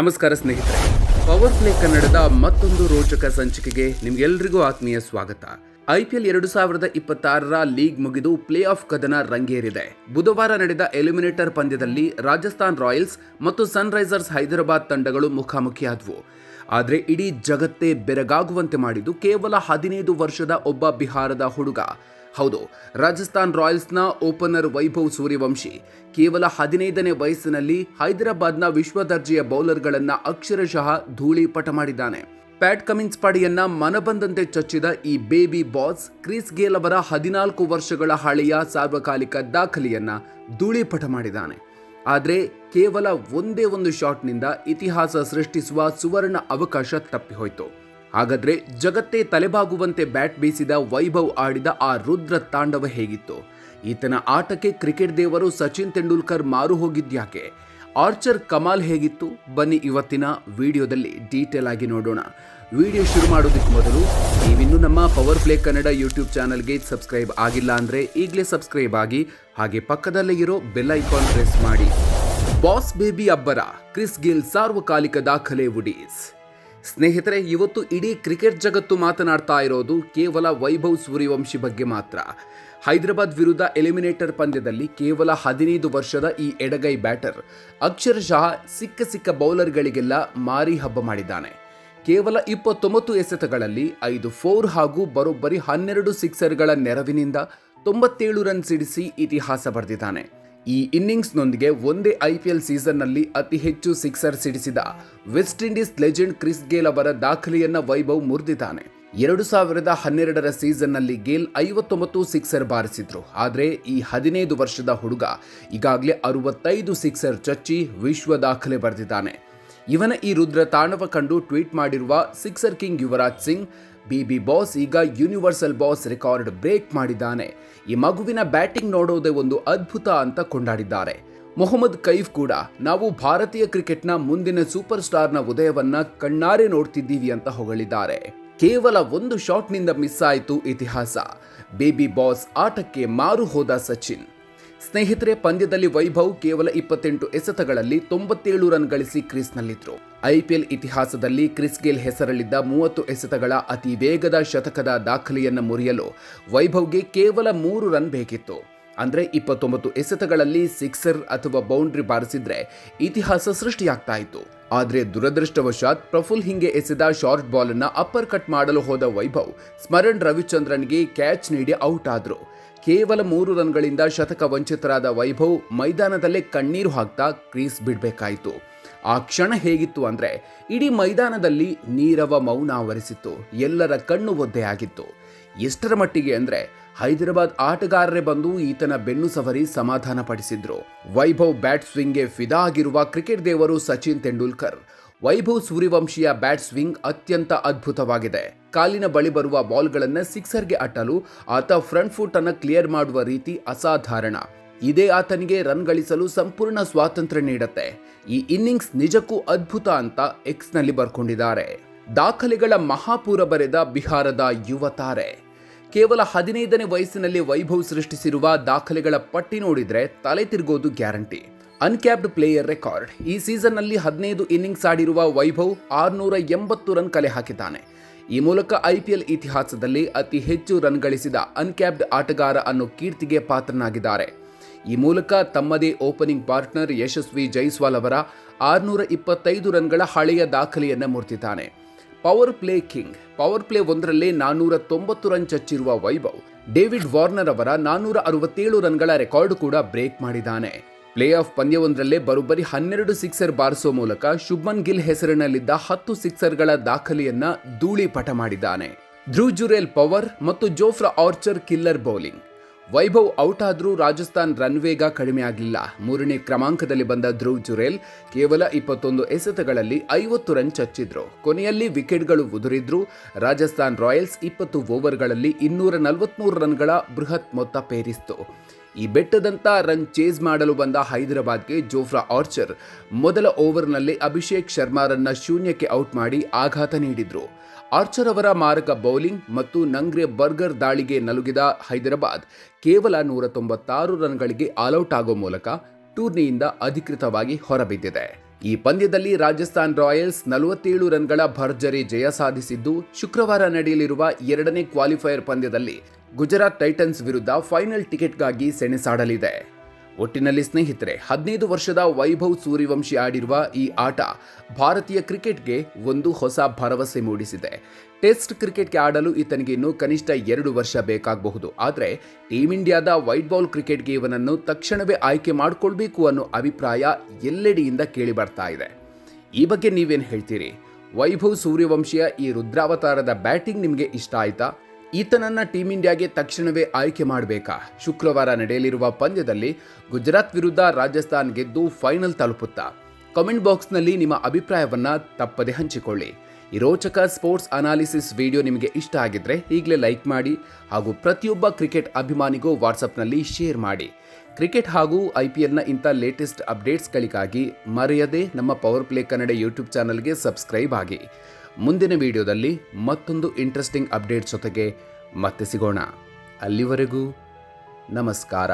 ನಮಸ್ಕಾರ ಸ್ನೇಹಿತರೆ, power play ಕನ್ನಡದ ಮತ್ತೊಂದು ರೋಚಕ ಸಂಚಿಕೆಗೆ ನಿಮ್ಗೆಲ್ರಿಗೂ ಆತ್ಮೀಯ ಸ್ವಾಗತ. IPL 2026ರ ಲೀಗ್ ಮುಗಿದು ಪ್ಲೇ ಆಫ್ ಕದನ ರಂಗೇರಿದೆ. ಬುಧವಾರ ನಡೆದ ಎಲಿಮಿನೇಟರ್ ಪಂದ್ಯದಲ್ಲಿ ರಾಜಸ್ಥಾನ್ ರಾಯಲ್ಸ್ ಮತ್ತು ಸನ್ರೈಸರ್ಸ್ ಹೈದರಾಬಾದ್ ತಂಡಗಳು ಮುಖಾಮುಖಿಯಾದವು. ಆದರೆ ಇಡೀ ಜಗತ್ತೇ ಬೆರಗಾಗುವಂತೆ ಮಾಡಿದ್ದು ಕೇವಲ 15 ವರ್ಷದ ಒಬ್ಬ ಬಿಹಾರದ ಹುಡುಗ. ಹೌದು, ರಾಜಸ್ಥಾನ್ ರಾಯಲ್ಸ್ನ ಓಪನರ್ ವೈಭವ್ ಸೂರ್ಯವಂಶಿ ಕೇವಲ 15ನೇ ವಯಸ್ಸಿನಲ್ಲಿ ಹೈದರಾಬಾದ್ನ ವಿಶ್ವದರ್ಜೆಯ ಬೌಲರ್ಗಳನ್ನು ಅಕ್ಷರಶಃ ಧೂಳಿಪಟ ಮಾಡಿದ್ದಾನೆ. ಪ್ಯಾಟ್ ಕಮಿನ್ಸ್ ಪಡೆಯನ್ನ ಮನಬಂದಂತೆ ಚಚ್ಚಿದ ಈ ಬೇಬಿ ಬಾಸ್ ಕ್ರಿಸ್ ಗೇಲ್ ಅವರ 14 ವರ್ಷಗಳ ಹಳೆಯ ಸಾರ್ವಕಾಲಿಕ ದಾಖಲೆಯನ್ನ ಧೂಳಿಪಟ ಮಾಡಿದ್ದಾನೆ. ಆದರೆ ಕೇವಲ ಒಂದೇ ಒಂದು ಶಾಟ್ನಿಂದ ಇತಿಹಾಸ ಸೃಷ್ಟಿಸುವ ಸುವರ್ಣ ಅವಕಾಶ ತಪ್ಪಿಹೋಯಿತು. ಹಾಗಾದ್ರೆ ಜಗತ್ತೇ ತಲೆಬಾಗುವಂತೆ ಬ್ಯಾಟ್ ಬೀಸಿದ ವೈಭವ್ ಆಡಿದ ಆ ರುದ್ರ ತಾಂಡವ ಹೇಗಿತ್ತು? ಈತನ ಆಟಕ್ಕೆ ಕ್ರಿಕೆಟ್ ದೇವರು ಸಚಿನ್ ತೆಂಡೂಲ್ಕರ್ ಮಾರು ಹೋಗಿದ್ಯಾಕೆ? ಆರ್ಚರ್ ಕಮಾಲ್ ಹೇಗಿತ್ತು? ಬನ್ನಿ ಇವತ್ತಿನ ವಿಡಿಯೋದಲ್ಲಿ ಡೀಟೇಲ್ ಆಗಿ ನೋಡೋಣ. ವಿಡಿಯೋ ಶುರು ಮಾಡೋದಕ್ಕೆ ಮೊದಲು ನೀವಿನ್ನೂ ನಮ್ಮ ಪವರ್ ಪ್ಲೇ ಕನ್ನಡ ಯೂಟ್ಯೂಬ್ ಚಾನಲ್ಗೆ ಸಬ್ಸ್ಕ್ರೈಬ್ ಆಗಿಲ್ಲ ಅಂದರೆ ಈಗಲೇ ಸಬ್ಸ್ಕ್ರೈಬ್ ಆಗಿ, ಹಾಗೆ ಪಕ್ಕದಲ್ಲೇ ಇರೋ ಬೆಲ್ ಐಕಾನ್ ಪ್ರೆಸ್ ಮಾಡಿ. ಬಾಸ್ ಬೇಬಿ ಅಬ್ಬರ, ಕ್ರಿಸ್ ಗೇಲ್ ಸಾರ್ವಕಾಲಿಕ ದಾಖಲೆ ವುಡೀಸ್. ಸ್ನೇಹಿತರೆ, ಇವತ್ತು ಇಡೀ ಕ್ರಿಕೆಟ್ ಜಗತ್ತು ಮಾತನಾಡ್ತಾ ಇರೋದು ಕೇವಲ ವೈಭವ್ ಸೂರ್ಯವಂಶಿ ಬಗ್ಗೆ ಮಾತ್ರ. ಹೈದರಾಬಾದ್ ವಿರುದ್ಧ ಎಲಿಮಿನೇಟರ್ ಪಂದ್ಯದಲ್ಲಿ ಕೇವಲ 15 ವರ್ಷದ ಈ ಎಡಗೈ ಬ್ಯಾಟರ್ ಅಕ್ಷರಶಃ ಸಿಕ್ಕ ಬೌಲರ್ಗಳಿಗೆಲ್ಲ ಮಾರಿ ಹಬ್ಬ ಮಾಡಿದ್ದಾನೆ. ಕೇವಲ 29 ಎಸೆತಗಳಲ್ಲಿ 5 4 ಹಾಗೂ ಬರೋಬ್ಬರಿ 12 ಸಿಕ್ಸರ್ಗಳ ನೆರವಿನಿಂದ 97 ರನ್ ಸಿಡಿಸಿ ಇತಿಹಾಸ ಬರೆದಿದ್ದಾನೆ. ಈ ಇನ್ನಿಂಗ್ಸ್ನೊಂದಿಗೆ ಒಂದೇ IPL ಸೀಸನ್ನಲ್ಲಿ ಅತಿ ಹೆಚ್ಚು ಸಿಕ್ಸರ್ ಸಿಡಿಸಿದ West Indies legend Chris Gayle ಅವರ ದಾಖಲೆಯನ್ನ ವೈಭವ್ ಮುರಿದಿದ್ದಾನೆ. 2012ರ ಸೀಸನ್ನಲ್ಲಿ ಗೇಲ್ 59 ಸಿಕ್ಸರ್ ಬಾರಿಸಿದ್ರು. ಆದರೆ ಈ 15 ವರ್ಷದ ಹುಡುಗ ಈಗಾಗಲೇ 65 ಸಿಕ್ಸರ್ ಚಚ್ಚಿ ವಿಶ್ವ ದಾಖಲೆ ಬರೆದಿದ್ದಾನೆ. ಇವನ ಈ ರುದ್ರ ತಾಂಡವ ಕಂಡು ಟ್ವೀಟ್ ಮಾಡಿರುವ sixer king Yuvraj Singh, baby boss ಈಗ ಯೂನಿವರ್ಸಲ್ ಬಾಸ್ ರೆಕಾರ್ಡ್ ಬ್ರೇಕ್ ಮಾಡಿದ್ದಾನೆ. ಈ ಮಗುವಿನ ಬ್ಯಾಟಿಂಗ್ ನೋಡೋದೇ ಒಂದು ಅದ್ಭುತ ಅಂತ ಕೊಂಡಾಡಿದ್ದಾರೆ. ಮೊಹಮ್ಮದ್ ಕೈಫ್ ಕೂಡ ನಾವು ಭಾರತೀಯ ಕ್ರಿಕೆಟ್ನ ಮುಂದಿನ ಸೂಪರ್ ಸ್ಟಾರ್ನ ಉದಯವನ್ನ ಕಣ್ಣಾರೆ ನೋಡ್ತಿದ್ದೀವಿ ಅಂತ ಹೊಗಳಿದ್ದಾರೆ. ಕೇವಲ ಒಂದು ಶಾಟ್ನಿಂದ ಮಿಸ್ ಆಯಿತು ಇತಿಹಾಸ. ಬೇಬಿ ಬಾಸ್ ಆಟಕ್ಕೆ ಮಾರು ಹೋದ ಸಚಿನ್. ಸ್ನೇಹಿತರೆ, ಪಂದ್ಯದಲ್ಲಿ ವೈಭವ್ ಕೇವಲ 28 ಎಸೆತಗಳಲ್ಲಿ 97 ರನ್ ಗಳಿಸಿ ಕ್ರೀಸ್ನಲ್ಲಿದ್ರು. IPL ಇತಿಹಾಸದಲ್ಲಿ ಕ್ರಿಸ್ ಗೇಲ್ ಹೆಸರಲ್ಲಿದ್ದ 30 ಎಸೆತಗಳ ಅತಿ ವೇಗದ ಶತಕದ ದಾಖಲೆಯನ್ನು ಮುರಿಯಲು ವೈಭವ್ಗೆ ಕೇವಲ 3 ರನ್ ಬೇಕಿತ್ತು. ಅಂದ್ರೆ 29 ಎಸೆತಗಳಲ್ಲಿ ಸಿಕ್ಸರ್ ಅಥವಾ ಬೌಂಡ್ರಿ ಬಾರಿಸಿದ್ರೆ ಇತಿಹಾಸ ಸೃಷ್ಟಿಯಾಗ್ತಾ ಇತ್ತು. ಆದ್ರೆ ದುರದೃಷ್ಟವಶಾತ್ ಪ್ರಫುಲ್ ಹಿಂಗೆ ಎಸೆದ ಶಾರ್ಟ್ ಬಾಲ್ ಅನ್ನ ಅಪ್ಪರ್ ಕಟ್ ಮಾಡಲು ಹೋದ ವೈಭವ್ ಸ್ಮರಣ್ ರವಿಚಂದ್ರನ್ಗೆ ಕ್ಯಾಚ್ ನೀಡಿ ಔಟ್ ಆದ್ರು. ಕೇವಲ 3 ರನ್ಗಳಿಂದ ಶತಕ ವಂಚಿತರಾದ ವೈಭವ್ ಮೈದಾನದಲ್ಲೇ ಕಣ್ಣೀರು ಹಾಕ್ತಾ ಕ್ರೀಸ್ ಬಿಡಬೇಕಾಯಿತು. ಆ ಕ್ಷಣ ಹೇಗಿತ್ತು ಅಂದ್ರೆ ಇಡೀ ಮೈದಾನದಲ್ಲಿ ನೀರವ ಮೌನ ಆವರಿಸಿತ್ತು. ಎಲ್ಲರ ಕಣ್ಣು ಒದ್ದೆಯಾಗಿತ್ತು. ಎಷ್ಟರ ಮಟ್ಟಿಗೆ ಅಂದ್ರೆ ಹೈದರಾಬಾದ್ ಆಟಗಾರರೇ ಬಂದು ಈತನ ಬೆನ್ನು ಸವರಿ ಸಮಾಧಾನ ಪಡಿಸಿದ್ರು. ವೈಭವ್ ಬ್ಯಾಟ್ ಸ್ವಿಂಗ್ಗೆ ಫಿದಾ ಆಗಿರುವ ಕ್ರಿಕೆಟ್ ದೇವರು ಸಚಿನ್ ತೆಂಡೂಲ್ಕರ್, ವೈಭವ್ ಸೂರ್ಯವಂಶಿಯ ಬ್ಯಾಟ್ ಸ್ವಿಂಗ್ ಅತ್ಯಂತ ಅದ್ಭುತವಾಗಿದೆ. ಕಾಲಿನ ಬಳಿ ಬರುವ ಬಾಲ್ಗಳನ್ನು ಸಿಕ್ಸರ್ಗೆ ಅಟ್ಟಲು ಆತ ಫ್ರಂಟ್ ಫುಟ್ ಅನ್ನು ಕ್ಲಿಯರ್ ಮಾಡುವ ರೀತಿ ಅಸಾಧಾರಣ. ಇದೇ ಆತನಿಗೆ ರನ್ ಗಳಿಸಲು ಸಂಪೂರ್ಣ ಸ್ವಾತಂತ್ರ್ಯ ನೀಡುತ್ತೆ. ಈ ಇನ್ನಿಂಗ್ಸ್ ನಿಜಕ್ಕೂ ಅದ್ಭುತ ಅಂತ ಎಕ್ಸ್ನಲ್ಲಿ ಬರ್ಕೊಂಡಿದ್ದಾರೆ. ದಾಖಲೆಗಳ ಮಹಾಪೂರ ಬರೆದ ಬಿಹಾರದ ಯುವ ತಾರೆ. ಕೇವಲ 15ನೇ ವಯಸ್ಸಿನಲ್ಲಿ ವೈಭವ್ ಸೃಷ್ಟಿಸಿರುವ ದಾಖಲೆಗಳ ಪಟ್ಟಿ ನೋಡಿದ್ರೆ ತಲೆ ತಿರುಗೋದು ಗ್ಯಾರಂಟಿ. Uncapped player record. ಈ ಸೀಸನ್ನಲ್ಲಿ 15 ಇನ್ನಿಂಗ್ಸ್ ಆಡಿರುವ ವೈಭವ್ 680 ರನ್ ಕಲೆ ಹಾಕಿದ್ದಾನೆ. ಈ ಮೂಲಕ IPL ಇತಿಹಾಸದಲ್ಲಿ ಅತಿ ಹೆಚ್ಚು ರನ್ ಗಳಿಸಿದ ಅನ್ಕ್ಯಾಪ್ಡ್ ಆಟಗಾರ ಅನ್ನೋ ಕೀರ್ತಿಗೆ ಪಾತ್ರನಾಗಿದ್ದಾರೆ. ಈ ಮೂಲಕ ತಮ್ಮದೇ ಓಪನಿಂಗ್ ಪಾರ್ಟ್ನರ್ ಯಶಸ್ವಿ ಜೈಸ್ವಾಲ್ ಅವರ 625 ರನ್ಗಳ ಹಳೆಯ ದಾಖಲೆಯನ್ನು ಮುರಿದಿದ್ದಾನೆ. Power play king. Power play ಒಂದರಲ್ಲೇ 490 ರನ್ ಚಚ್ಚಿರುವ ವೈಭವ್ ಡೇವಿಡ್ ವಾರ್ನರ್ ಅವರ 467 ರನ್ಗಳ ರೆಕಾರ್ಡ್ ಕೂಡ ಬ್ರೇಕ್ ಮಾಡಿದ್ದಾನೆ. ಪ್ಲೇ ಆಫ್ ಪಂದ್ಯವೊಂದರಲ್ಲೇ ಬರೋಬ್ಬರಿ 12 ಸಿಕ್ಸರ್ ಬಾರಿಸೋ ಮೂಲಕ ಶುಭ್ಮನ್ ಗಿಲ್ ಹೆಸರಿನಲ್ಲಿದ್ದ 10 ಸಿಕ್ಸರ್ಗಳ ದಾಖಲೆಯನ್ನ ಧೂಳಿಪಟ ಮಾಡಿದ್ದಾನೆ. ಧ್ರುವ್ ಜುರೇಲ್ ಪವರ್ ಮತ್ತು Jofra archer killer bowling. Vaibhav out ಆದ್ರೂ ರಾಜಸ್ಥಾನ್ ರನ್ ವೇಗ ಕಡಿಮೆ ಆಗಲಿಲ್ಲ. 3ನೇ ಕ್ರಮಾಂಕದಲ್ಲಿ ಬಂದ ಧ್ರುವ್ ಜುರೇಲ್ ಕೇವಲ 21 ಎಸೆತಗಳಲ್ಲಿ 50 ರನ್ ಚಚ್ಚಿದ್ರು. ಕೊನೆಯಲ್ಲಿ ವಿಕೆಟ್ಗಳು ಉದುರಿದ್ರು. ರಾಜಸ್ಥಾನ್ ರಾಯಲ್ಸ್ 20 ಓವರ್ಗಳಲ್ಲಿ 243 ರನ್ಗಳ ಬೃಹತ್ ಮೊತ್ತ ಪೇರಿಸಿತು. ಈ ಬೆಟ್ಟದಂತ ರನ್ ಚೇಸ್ ಮಾಡಲು ಬಂದ ಹೈದರಾಬಾದ್ಗೆ ಜೋಫ್ರಾ ಆರ್ಚರ್ ಮೊದಲ ಓವರ್ನಲ್ಲಿ ಅಭಿಷೇಕ್ ಶರ್ಮಾರನ್ನ ಶೂನ್ಯಕ್ಕೆ ಔಟ್ ಮಾಡಿ ಆಘಾತ ನೀಡಿದ್ರು. ಆರ್ಚರ್ ಅವರ ಮಾರಕ ಬೌಲಿಂಗ್ ಮತ್ತು ನಂಗ್ರೆ ಬರ್ಗರ್ ದಾಳಿಗೆ ನಲುಗಿದ ಹೈದರಾಬಾದ್ ಕೇವಲ 196 ರನ್ಗಳಿಗೆ ಆಲ್ಔಟ್ ಆಗೋ ಮೂಲಕ ಟೂರ್ನಿಯಿಂದ ಅಧಿಕೃತವಾಗಿ ಹೊರಬಿದ್ದಿದೆ. ಈ ಪಂದ್ಯದಲ್ಲಿ ರಾಜಸ್ಥಾನ್ ರಾಯಲ್ಸ್ 47 ರನ್ಗಳ ಭರ್ಜರಿ ಜಯ ಸಾಧಿಸಿದ್ದು, ಶುಕ್ರವಾರ ನಡೆಯಲಿರುವ ಎರಡನೇ ಕ್ವಾಲಿಫೈಯರ್ ಪಂದ್ಯದಲ್ಲಿ ಗುಜರಾತ್ ಟೈಟನ್ಸ್ ವಿರುದ್ಧ ಫೈನಲ್ ಟಿಕೆಟ್ಗಾಗಿ ಸೆಣಸಾಡಲಿದೆ. ಒಟ್ಟಿನಲ್ಲಿ ಸ್ನೇಹಿತರೆ, 15 ವರ್ಷದ ವೈಭವ್ ಸೂರ್ಯವಂಶಿ ಆಡಿರುವ ಈ ಆಟ ಭಾರತೀಯ ಕ್ರಿಕೆಟ್ಗೆ ಒಂದು ಹೊಸ ಭರವಸೆ ಮೂಡಿಸಿದೆ. ಟೆಸ್ಟ್ ಕ್ರಿಕೆಟ್ಗೆ ಆಡಲು ಈತನಿಗೆ ಇನ್ನೂ ಕನಿಷ್ಠ 2 ವರ್ಷ ಬೇಕಾಗಬಹುದು. ಆದರೆ ಟೀಮ್ ಇಂಡಿಯಾದ ವೈಟ್ ಬಾಲ್ ಕ್ರಿಕೆಟ್ಗೆ ಇವನನ್ನು ತಕ್ಷಣವೇ ಆಯ್ಕೆ ಮಾಡಿಕೊಳ್ಬೇಕು ಅನ್ನೋ ಅಭಿಪ್ರಾಯ ಎಲ್ಲೆಡೆಯಿಂದ ಕೇಳಿ ಬರ್ತಾ ಇದೆ. ಈ ಬಗ್ಗೆ ನೀವೇನು ಹೇಳ್ತೀರಿ? ವೈಭವ್ ಸೂರ್ಯವಂಶಿಯ ಈ ರುದ್ರಾವತಾರದ ಬ್ಯಾಟಿಂಗ್ ನಿಮಗೆ ಇಷ್ಟ ಆಯ್ತಾ? ಈತನನ್ನ ಟೀಮ್ ಇಂಡಿಯಾಗೆ ತಕ್ಷಣವೇ ಆಯ್ಕೆ ಮಾಡಬೇಕಾ? ಶುಕ್ರವಾರ ನಡೆಯಲಿರುವ ಪಂದ್ಯದಲ್ಲಿ ಗುಜರಾತ್ ವಿರುದ್ಧ ರಾಜಸ್ಥಾನ್ ಗೆದ್ದು ಫೈನಲ್ ತಲುಪುತ್ತಾ? ಕಾಮೆಂಟ್ ಬಾಕ್ಸ್ನಲ್ಲಿ ನಿಮ್ಮ ಅಭಿಪ್ರಾಯವನ್ನ ತಪ್ಪದೆ ಹಂಚಿಕೊಳ್ಳಿ. ಈ ರೋಚಕ ಸ್ಪೋರ್ಟ್ಸ್ ಅನಾಲಿಸಿಸ್ ವಿಡಿಯೋ ನಿಮಗೆ ಇಷ್ಟ ಆಗಿದ್ರೆ ಈಗಲೇ ಲೈಕ್ ಮಾಡಿ ಹಾಗೂ ಪ್ರತಿಯೊಬ್ಬ ಕ್ರಿಕೆಟ್ ಅಭಿಮಾನಿಗೂ ವಾಟ್ಸಪ್ನಲ್ಲಿ ಶೇರ್ ಮಾಡಿ. ಕ್ರಿಕೆಟ್ ಹಾಗೂ IPLನ ಇಂಥ ಲೇಟೆಸ್ಟ್ ಅಪ್ಡೇಟ್ಸ್ಗಳಿಗಾಗಿ ಮರೆಯದೆ ನಮ್ಮ ಪವರ್ ಪ್ಲೇ ಕನ್ನಡ ಯೂಟ್ಯೂಬ್ ಚಾನಲ್ಗೆ ಸಬ್ಸ್ಕ್ರೈಬ್ ಆಗಿ. ಮುಂದಿನ ವಿಡಿಯೋದಲ್ಲಿ ಮತ್ತೊಂದು ಇಂಟ್ರೆಸ್ಟಿಂಗ್ ಅಪ್ಡೇಟ್ ಜೊತೆಗೆ ಮತ್ತೆ ಸಿಗೋಣ. ಅಲ್ಲಿವರೆಗೂ ನಮಸ್ಕಾರ.